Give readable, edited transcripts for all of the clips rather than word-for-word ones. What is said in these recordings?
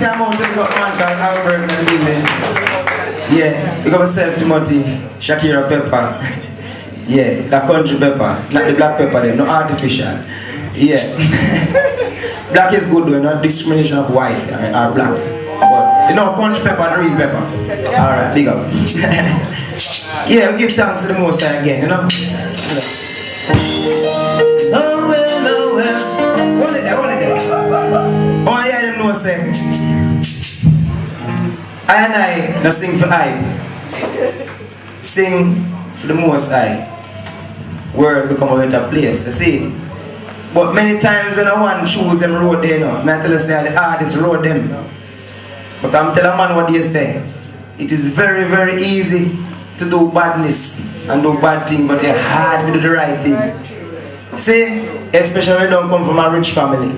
time out to pick up man called Albert and Lily. Yeah, pick up myself, Timothy, Shakira pepper. Yeah, the country pepper, not the black pepper then, no artificial. Yeah. Black is good though, not discrimination of white or black. But you know, country pepper and real pepper. Alright, big up. Yeah, we give thanks to the Most High again, you know? Oh well. Hold it there. Oh yeah, them know say. I and I, no sing for I. Sing for the Most High. Word become a better place, you see? But many times when I want to choose them road there, you know, I tell you say the hardest road them. But I'm telling a man what they say. It is very, very easy to do badness and do bad things, but it's hard to do the right thing. See, especially when you don't come from a rich family.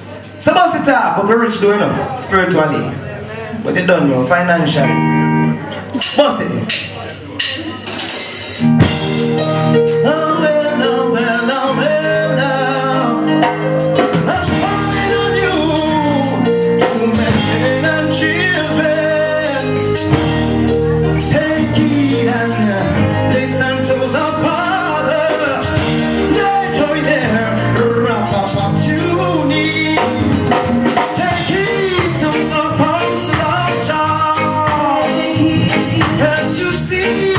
So about the talk, but we're rich though, you know, spiritually. But they don't know, financially. Boss it. Oh well, oh well, oh well now. I'm calling on you, women and children. Take it and listen to the Father. There's joy there, wrap up what you need. Take it to the Apostle of John. Can't you see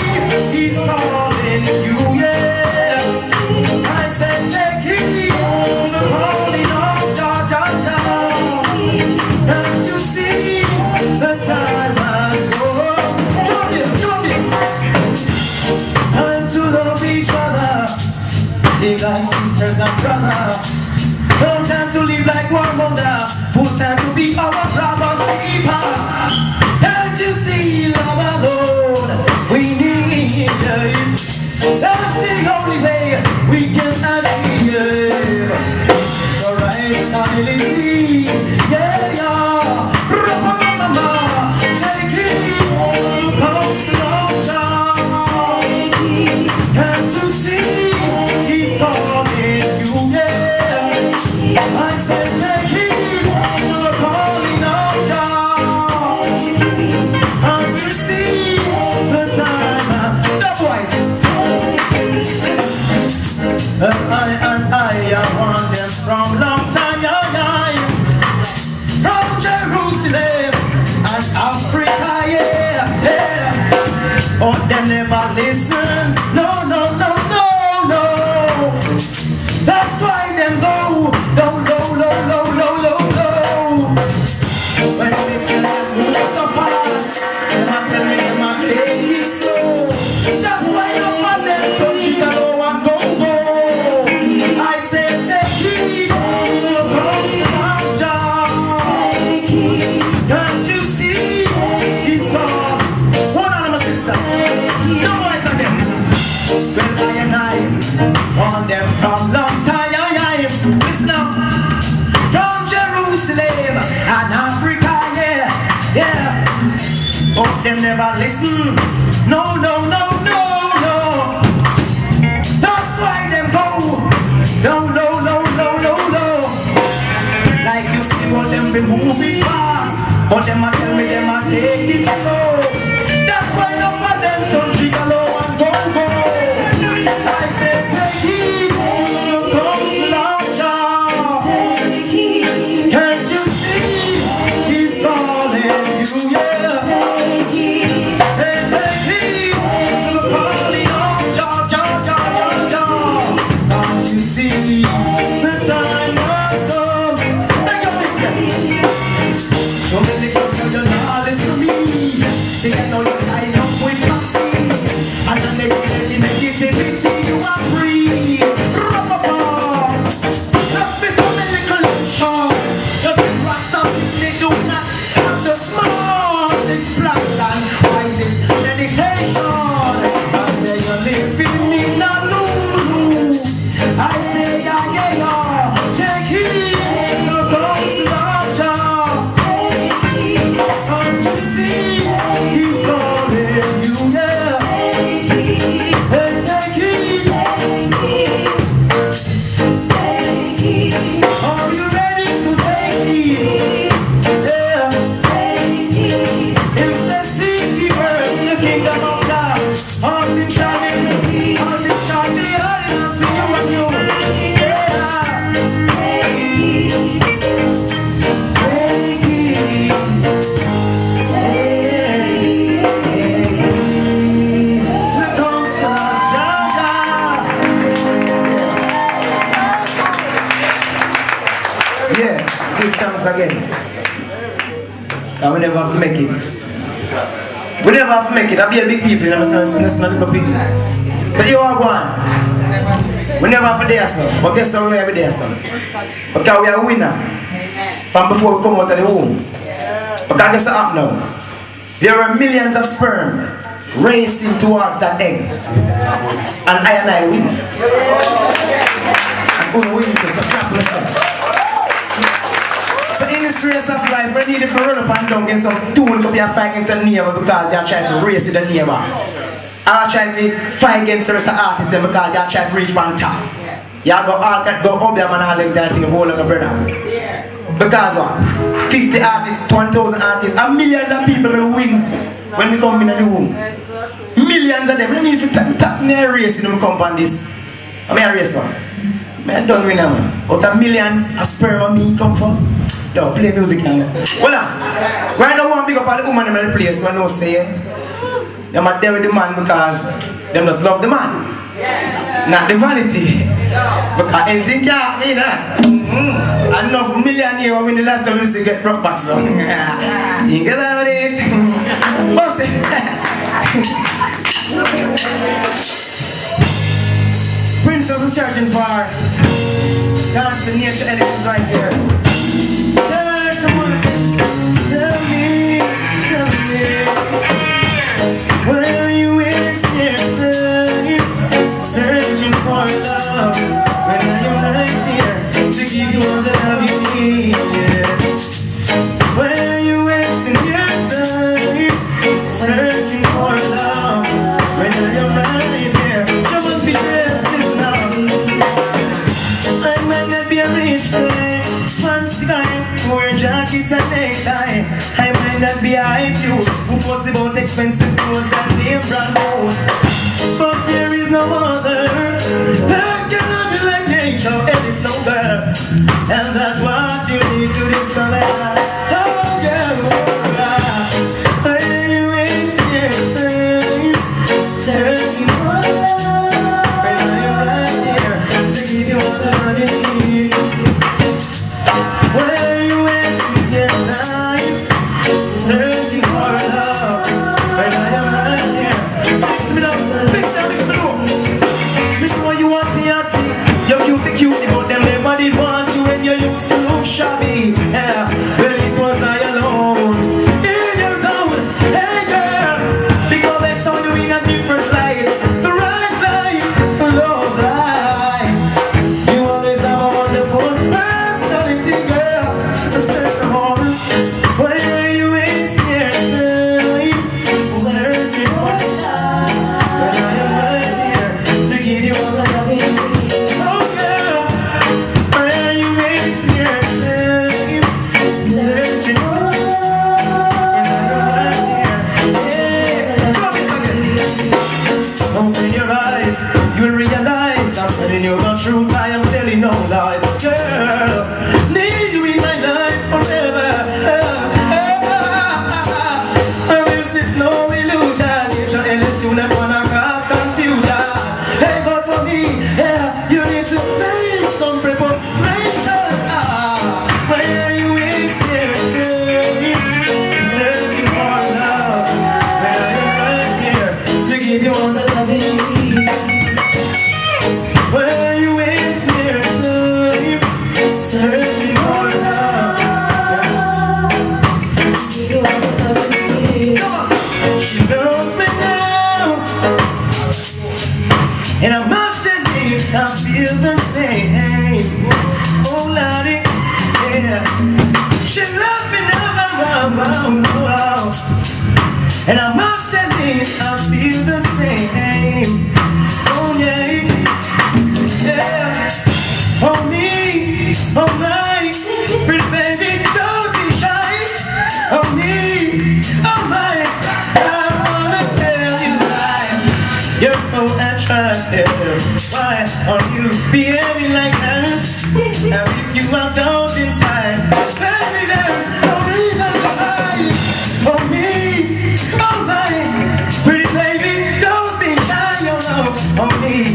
He's calling you, yeah. I said take it to the calling of John. Can't you see the time has come? Join it. Time to love each other, live like sisters and brothers. No time to live like one mother, full time to be our brother's keeper. Can't you see love alone? We need it. That's the only way we can achieve the right stability. Yeah, yeah. Mama, take it, come slow down. Can't you see He's calling you? Yeah, I said take it to the calling of John. Can't you see the time? The voice. I want them from long time, from Jerusalem and Africa, yeah. But them never listen, no. That's why them go low. When they tell them move so fast, them a tell me them a take it slow. That's why no man them touch it low and go. I say take it, come John. Can't you see He's gone? Hold on, my sister. No voice again. Well, I want them from long time. Listen up. From Jerusalem and Africa, yeah. But them never listen. No. That's why them go. No. Like you see what them be moving fast, but them a tell me them a take it slow. That's why no for them don't jiggle low and go. I said take it, come slow down. Can't you see He's calling you, yeah. Hey, take it to the calling of John. Can't you see the time has come? Take your picture. Show me the cause you're not listen to me. See I know you line up with vaccine, and then they go let the negativity you are free. Just become a little short. The big rasta they do not have the smartest plans and wisest meditation. I say you're living in a lulu. I say yeah. Take it, the ghost of John. Can't you see He's calling you, yeah. Hey, take it. Are you ready to take it? Yeah. Yeah, give thanks again. And we never have to make it. We never have to make it. I'll be a big people, you understand? It's not a little people. So you are going. We never have to dare, son. But guess how we have to dare, son? Because we are a winner. From before we come out of the womb. Because guess what happened now? There are millions of sperm racing towards that egg. And I win. I'm going to win to so clap myself. So in this race of life, we need to run up and down against some tool to fight against a neighbor because you're trying to race with the neighbor. Or trying to fight against the rest of the artists because you're trying to reach one top. You go up there and all them that thing of all of a brother. Because what? 50 artists, 1,000 artists, and millions of people will win when we come in the room. Millions of them. We need to tap near race in the company this. I mean a race one. I don't win now. Out of millions of sperm and me come first. Yo, play music now. Hold on. Right now I want to big up all the women in the place when I say them are there with the man because them just love the man. Not the vanity. Because anything can't mean that. Enough million here when the last time we to get rock back so. Think about it. What's it? Prince of the Church and Bar. Dance the nature Ellis is right here. Tell someone, tell me, where you wasting your time searching for love when I am right here to give you all the love you need. Where you wasting your time searching for love when I am right here? You must be restless now. I might not be a rich guy, fancy guy, wear jacket and necktie. I might not be a hype youth who fuss about expensive clothes and name brand notes. But there is no other that can love you like nature, Ellis no girl. And that's what you need to discover. Oh girl, where you wasting your time searching for love when I am right here to give you all the love you need. Where you wasting your time searching for love when I am right here. Mix me up, mix me up. Mix me what you want to your tea. You're cutie, but them never did want you when you used to look shabby. Yeah, when it was I alone in your zone. Hey girl, because they saw you in a different light, the right light, the love light. You always have a wonderful personality, girl. So certain home, where you wasting your time searching for love when I am right here to give you all the love you need. Oh girl, where you wasting your time searching for love when I am right here? Yeah, drop it again. Open your eyes, you will realize I'm telling you the truth. I am telling no lies. Girl, need you in my life forever. This is no illusion. Nature Ellis do not wanna cause confusion. Hey, but for me, yeah, you need to make some preparation. Where you wasting your time searching for love when I am right here to give you all the love you need. Where you wasting your time searching for love to give you all the love you need. She knows me now, and I must admit I feel the same. Oh Lordy, yeah. She loves me now, wow. And I must admit I feel the same. Oh yeah, yeah. Oh me, oh my, pretty baby, don't be shy. Oh me, oh my, I wanna tell you why you're so attractive. Why are you behaving like that? And if you have doubt inside, baby, there's no reason to hide. Oh me, oh my, pretty baby, don't be shy. Oh no, oh me,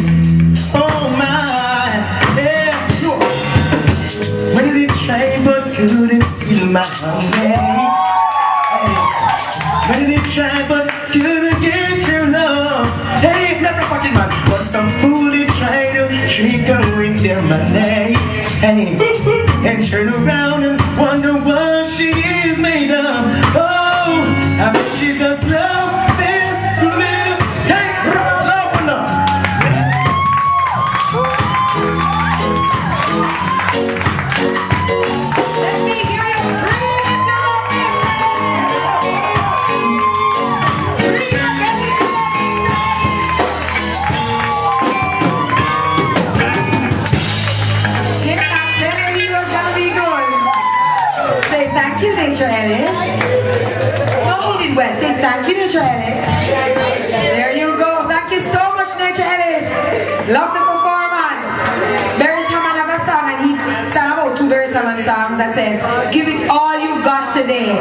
oh my, yeah. When did it change? couldn't steal my honey. Many did try but couldn't get your love. Hey, not the fucking man, but some fool did try to trick her with their money. Hey, and turn around and wonder what she is made of. Oh, I think she just loved this little take love for love. Let me hear you scream if you love me. Scream if you love me. Tim, I'm telling you it's gonna be good. Say thank you, Nature Ellis. No, he did well. Say thank you, Nature Ellis. There you go. Thank you so much, Nature Ellis. Love the performance. Barry Salmon have a song, and he sang about 2 Barry Salmon songs that says, "Give it all you've got today."